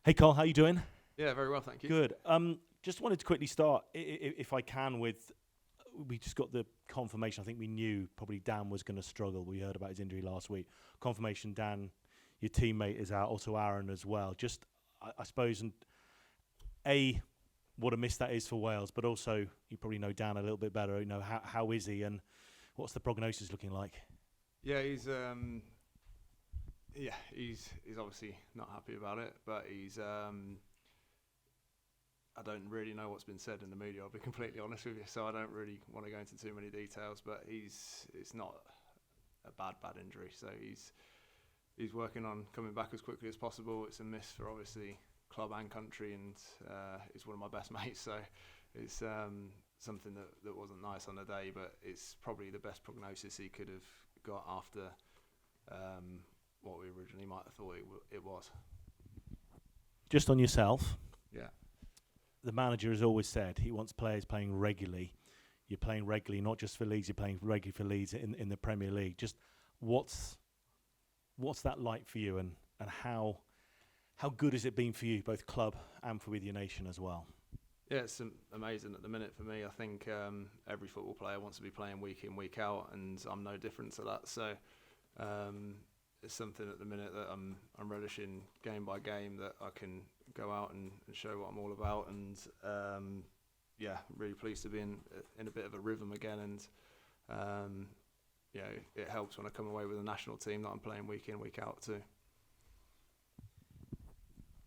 Hey Carl, how you doing? Yeah, very well, thank you. Good. Just wanted to quickly start, if I can, with we just got the confirmation. I think we knew probably Dan was going to struggle. We heard about his injury last week. Confirmation, Dan, your teammate is out. Also, Aaron as well. Just, I suppose, and what a miss that is for Wales. But also, you probably know Dan a little bit better. You know how is he, and what's the prognosis looking like? Yeah, he's obviously not happy about it, but I don't really know what's been said in the media. I'll be completely honest with you, so I don't really want to go into too many details. But it's not a bad injury, so he's working on coming back as quickly as possible. It's a miss for obviously club and country, and he's one of my best mates, so it's something that wasn't nice on the day, but it's probably the best prognosis he could have got after what we originally might have thought it was. Just on yourself. Yeah. The manager has always said he wants players playing regularly. You're playing regularly, not just for Leeds. You're playing regularly for Leeds in the Premier League. Just what's that like for you, and how good has it been for you, both club and for with your nation as well? Yeah, it's amazing at the minute for me. I think every football player wants to be playing week in, week out, and I'm no different to that. So it's something at the minute that I'm relishing game by game, that I can go out and show what I'm all about. And really pleased to be in a bit of a rhythm again. And it helps when I come away with a national team that I'm playing week in, week out too.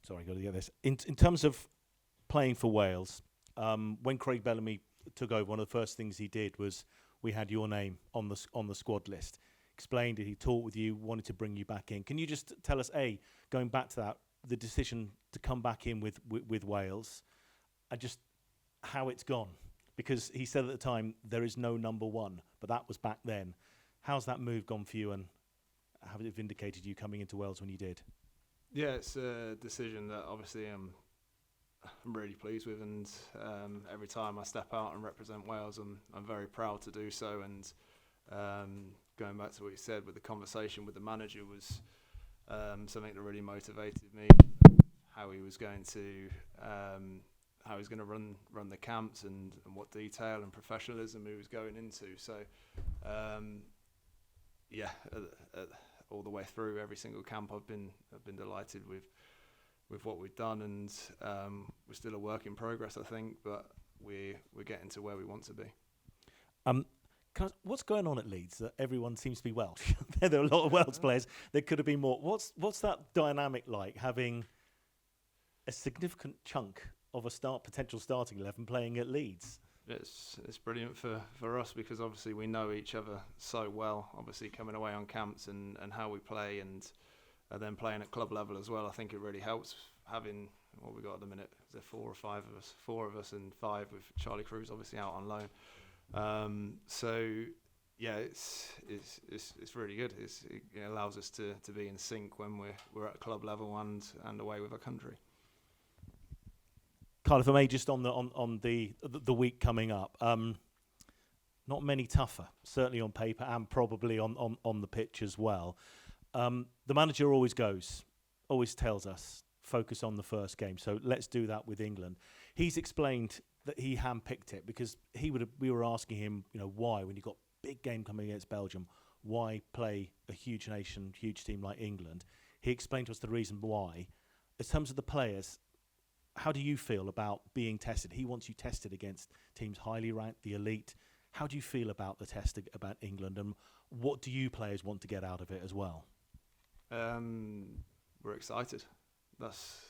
Sorry, got to get this. In terms of playing for Wales, when Craig Bellamy took over, one of the first things he did was we had your name on the squad list. Explained it, he talked with you, wanted to bring you back in. Can you just tell us, going back to that, the decision to come back in with Wales, and just how it's gone? Because he said at the time there is no number one, but that was back then. How's that move gone for you, and how it vindicated you coming into Wales when you did? Yeah, it's a decision that obviously I'm really pleased with, and every time I step out and represent Wales, I'm very proud to do so. And going back to what you said with the conversation with the manager was something that really motivated me. How he was going to run the camps, and what detail and professionalism he was going into. So all the way through every single camp, I've been delighted with what we've done, and we're still a work in progress, I think, but we're getting to where we want to be. What's going on at Leeds that everyone seems to be Welsh? There are a lot of Welsh players. There could have been more. What's that dynamic like, having a significant chunk of a potential starting 11 playing at Leeds? It's brilliant for us, because obviously we know each other so well. Obviously coming away on camps and how we play, and then playing at club level as well. I think it really helps having what we got at the minute. Is there 4 or 5 of us? 4 of us, and 5 with Charlie Cruz obviously out on loan. It's really good. It allows us to be in sync when we're at club level and away with our country. Carl, if I may, just on the week coming up, not many tougher, certainly on paper and probably on the pitch as well. The manager always tells us, focus on the first game. So let's do that with England. He's explained that he handpicked it because we were asking him, why, when you got big game coming against Belgium, why play a huge nation, huge team like England? He explained to us the reason why. In terms of the players, how do you feel about being tested? He wants you tested against teams highly ranked, the elite. How do you feel about the test about England, and what do you players want to get out of it as well? We're excited. That's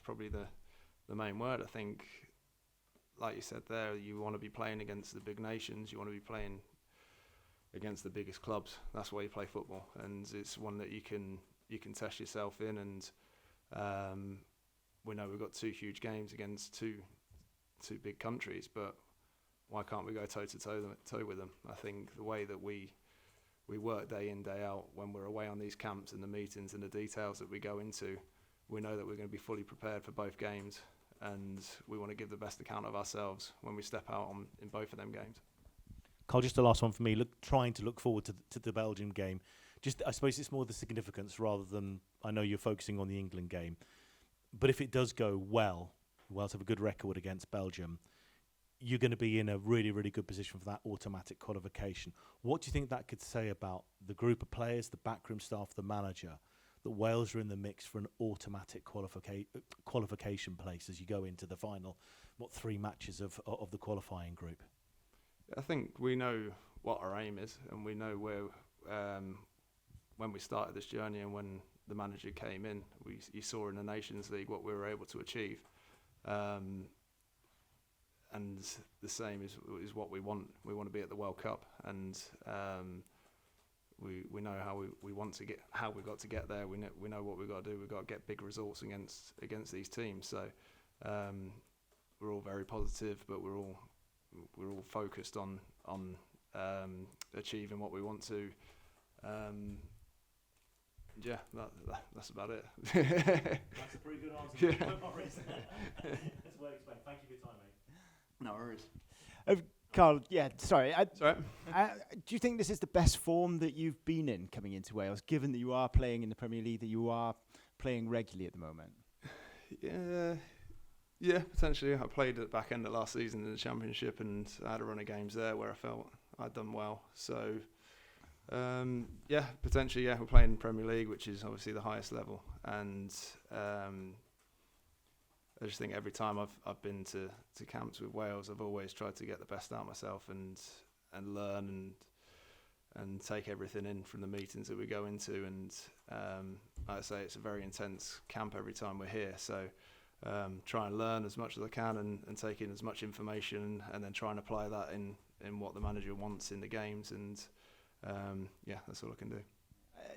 probably the main word. I think, like you said there, you want to be playing against the big nations. You want to be playing against the biggest clubs. That's why you play football, and it's one that you can test yourself in. And we know we've got 2 huge games against two big countries, but why can't we go toe to toe with them? I think the way that we work day in, day out, when we're away on these camps and the meetings and the details that we go into, we know that we're going to be fully prepared for both games, and we want to give the best account of ourselves when we step out in both of them games. Carl, just the last one for me. Trying to look forward to the Belgium game. I suppose it's more the significance rather than, I know you're focusing on the England game. But if it does go well, Wales have a good record against Belgium, you're going to be in a really, really good position for that automatic qualification. What do you think that could say about the group of players, the backroom staff, the manager, that Wales are in the mix for an automatic qualification place as you go into the final, 3 matches of the qualifying group? I think we know what our aim is, and we know where, when we started this journey and when the manager came in, you saw in the Nations League what we were able to achieve. And the same is what we want. We want to be at the World Cup, and we know how we got to get there. We know what we've got to do. We've got to get big results against these teams. So we're all very positive, but we're all focused on achieving what we want to. Yeah, that's about it. That's a pretty good answer. Yeah. That's well explained. Thank you for your time, mate. No worries. Karl, sorry. Sorry. Do you think this is the best form that you've been in coming into Wales, given that you are playing in the Premier League, that you are playing regularly at the moment? Yeah, potentially. I played at the back end of last season in the Championship, and I had a run of games there where I felt I'd done well. So, potentially, we're playing in Premier League, which is obviously the highest level. And I just think every time I've been to camps with Wales, I've always tried to get the best out of myself and learn and take everything in from the meetings that we go into. And like I say, it's a very intense camp every time we're here. So try and learn as much as I can and take in as much information and then try and apply that in what the manager wants in the games. And that's all I can do.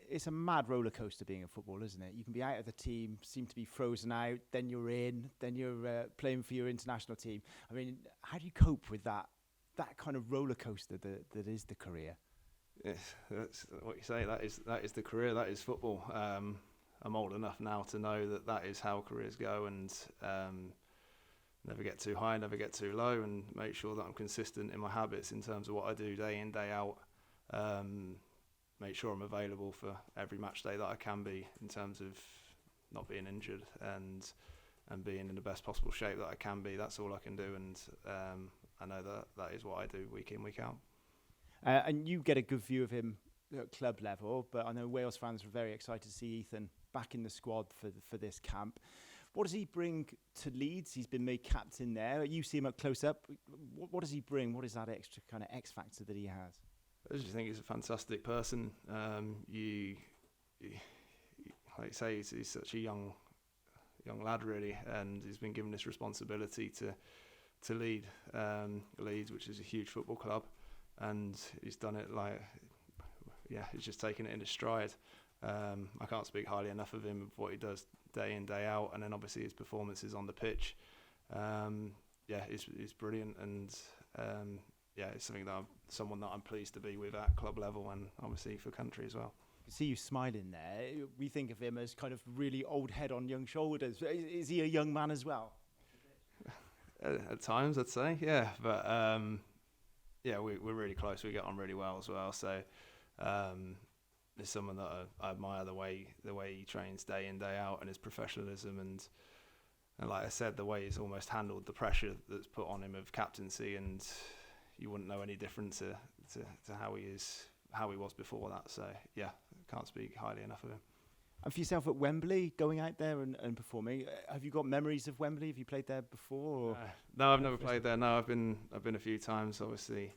It's a mad roller coaster being a footballer, isn't it? You can be out of the team, seem to be frozen out, then you're in, then you're playing for your international team. I mean, how do you cope with that kind of roller coaster that is the career? Yes, that's what you say. That is the career. That is football. I'm old enough now to know that is how careers go, and never get too high, never get too low, and make sure that I'm consistent in my habits in terms of what I do day in, day out. Make sure I'm available for every match day that I can be in terms of not being injured and being in the best possible shape that I can be. That's all I can do, and I know that is what I do week in, week out. And you get a good view of him at club level, but I know Wales fans were very excited to see Ethan back in the squad for this camp. What does he bring to Leeds? He's been made captain there. You see him up close up. What does he bring? What is that extra kind of X factor that he has? I just think he's a fantastic person. Like you say, he's such a young lad, really, and he's been given this responsibility to lead Leeds, which is a huge football club, and he's done it he's just taken it in his stride. I can't speak highly enough of him, of what he does day in, day out, and then obviously his performances on the pitch. He's brilliant, and it's someone that I'm pleased to be with at club level and obviously for country as well. I see you smiling there. We think of him as kind of really old head on young shoulders. Is he a young man as well? At times, I'd say, yeah. But we're really close. We get on really well as well. So there's someone that I admire the way he trains day in, day out, and his professionalism and like I said, the way he's almost handled the pressure that's put on him of captaincy, and you wouldn't know any different to how he was before that. So can't speak highly enough of him. And for yourself at Wembley, going out there and performing, have you got memories of Wembley? Have you played there before? Or? No, I've never played there. No, I've been a few times. Obviously,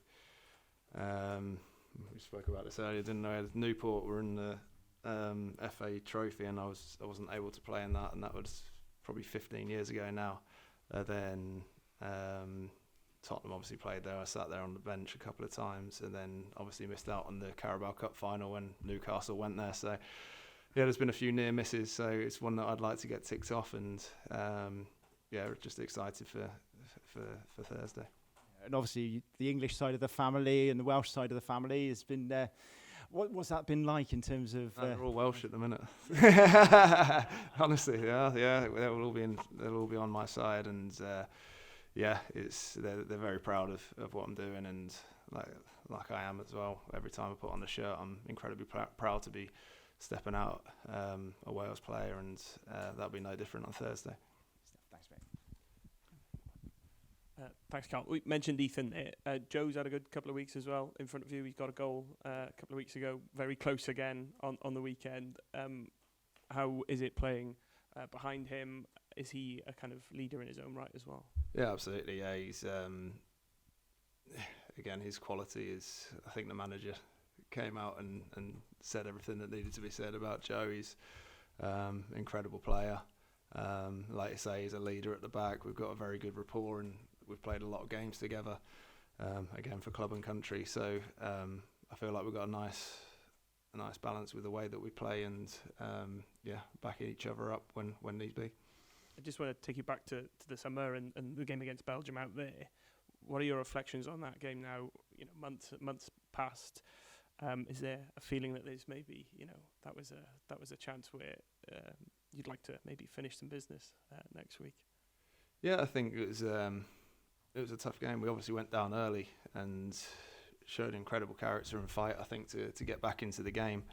we spoke about this earlier. Didn't know Newport were in the FA Trophy, and I wasn't able to play in that, and that was probably 15 years ago now. Then Tottenham obviously played there. I sat there on the bench a couple of times, and then obviously missed out on the Carabao Cup final when Newcastle went there. So there's been a few near misses. So it's one that I'd like to get ticked off, and just excited for Thursday. And obviously the English side of the family and the Welsh side of the family has been. What's that been like in terms of? They're all Welsh at the minute. Honestly, yeah, they'll all be on my side, and they're very proud of what I'm doing, and like I am as well. Every time I put on the shirt, I'm incredibly proud to be stepping out a Wales player, and that'll be no different on Thursday. Thanks, mate. Thanks, Carl. We mentioned Ethan there. Joe's had a good couple of weeks as well in front of you. He got a goal a couple of weeks ago, very close again on the weekend. How is it playing behind him? Is he a kind of leader in his own right as well? Yeah, absolutely. Yeah, he's again, his quality is. I think the manager came out and said everything that needed to be said about Joe. He's incredible player. Like I say, he's a leader at the back. We've got a very good rapport, and we've played a lot of games together. Again, for club and country. So I feel like we've got a nice balance with the way that we play, and backing each other up when need be. I just want to take you back to the summer and the game against Belgium out there. What are your reflections on that game now? You know, months past. Is there a feeling that there's maybe, you know, that was a chance where you'd like to maybe finish some business next week? Yeah, I think it was a tough game. We obviously went down early and showed incredible character and fight, I think, to get back into the game.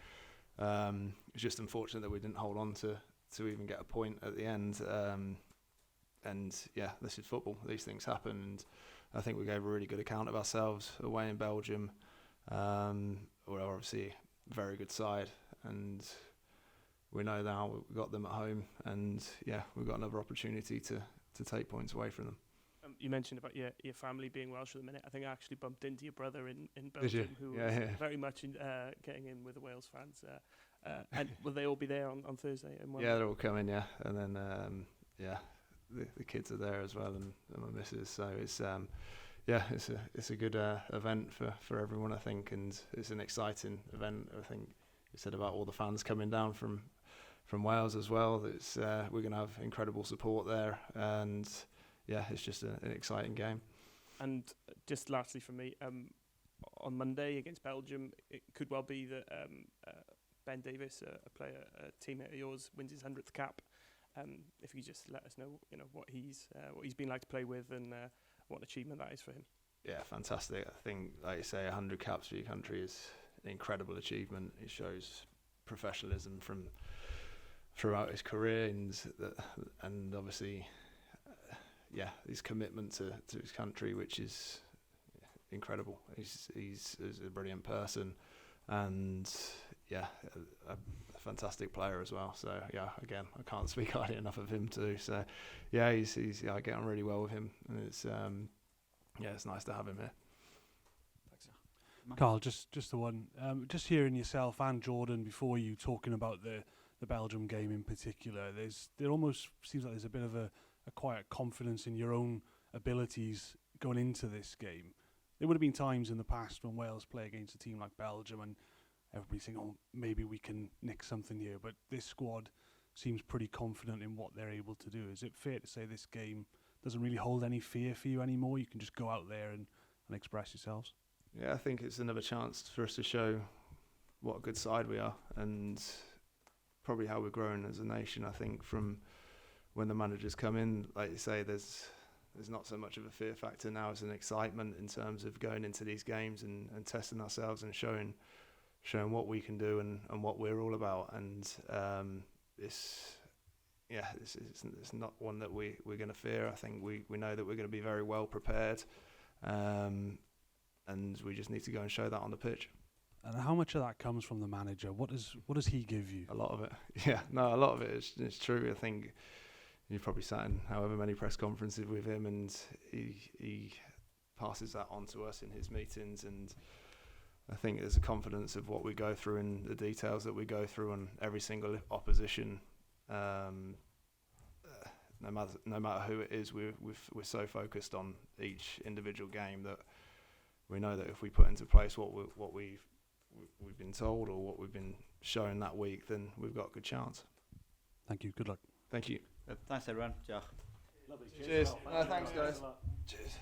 It's just unfortunate that we didn't hold on to even get a point at the end. And yeah, this is football. These things happen, and I think we gave a really good account of ourselves away in Belgium. We're obviously a very good side, and we know now we've got them at home, and yeah, we've got another opportunity to take points away from them. You mentioned about your family being Welsh for the minute. I think I actually bumped into your brother in Belgium, who was very much getting in with the Wales fans. And will they all be there on Thursday? Yeah, they're all coming, yeah. And then, the kids are there as well, and my missus. So it's it's a good event for everyone, I think, and it's an exciting event. I think you said about all the fans coming down from Wales as well. It's we're going to have incredible support there, and yeah, it's just an exciting game. And just lastly for me, on Monday against Belgium, it could well be that Ben Davies, a teammate of yours, wins his 100th cap. If you just let us know, you know, what he's been like to play with, and what an achievement that is for him. Yeah, fantastic. I think, like you say, 100 caps for your country is an incredible achievement. It shows professionalism throughout his career, and obviously, his commitment to his country, which is incredible. He's a brilliant person, and a fantastic player as well. So again, I can't speak highly enough of him too. So he's I get on really well with him, and it's nice to have him here. Thanks. Carl, just the one. Just hearing yourself and Jordan before you talking about the Belgium game in particular, there almost seems like there's a bit of a quiet confidence in your own abilities going into this game. There would have been times in the past when Wales play against a team like Belgium and everybody's saying, oh, maybe we can nick something here, but this squad seems pretty confident in what they're able to do. Is it fair to say this game doesn't really hold any fear for you anymore? You can just go out there and express yourselves? Yeah, I think it's another chance for us to show what a good side we are, and probably how we're growing as a nation. I think from when the managers come in, like you say, there's not so much of a fear factor now as an excitement in terms of going into these games and testing ourselves and showing what we can do and what we're all about. And it's not one that we're going to fear. I think we know that we're going to be very well prepared, and we just need to go and show that on the pitch. And how much of that comes from the manager? What does he give you? A lot of it. Yeah, no, a lot of it is true. I think you've probably sat in however many press conferences with him, and he passes that on to us in his meetings, and I think there's a confidence of what we go through and the details that we go through on every single opposition. No matter who it is, we're so focused on each individual game that we know that if we put into place what we've been told or what we've been shown that week, then we've got a good chance. Thank you. Good luck. Thank you. Thanks, everyone. Lovely. Cheers. No, thanks, guys. Cheers.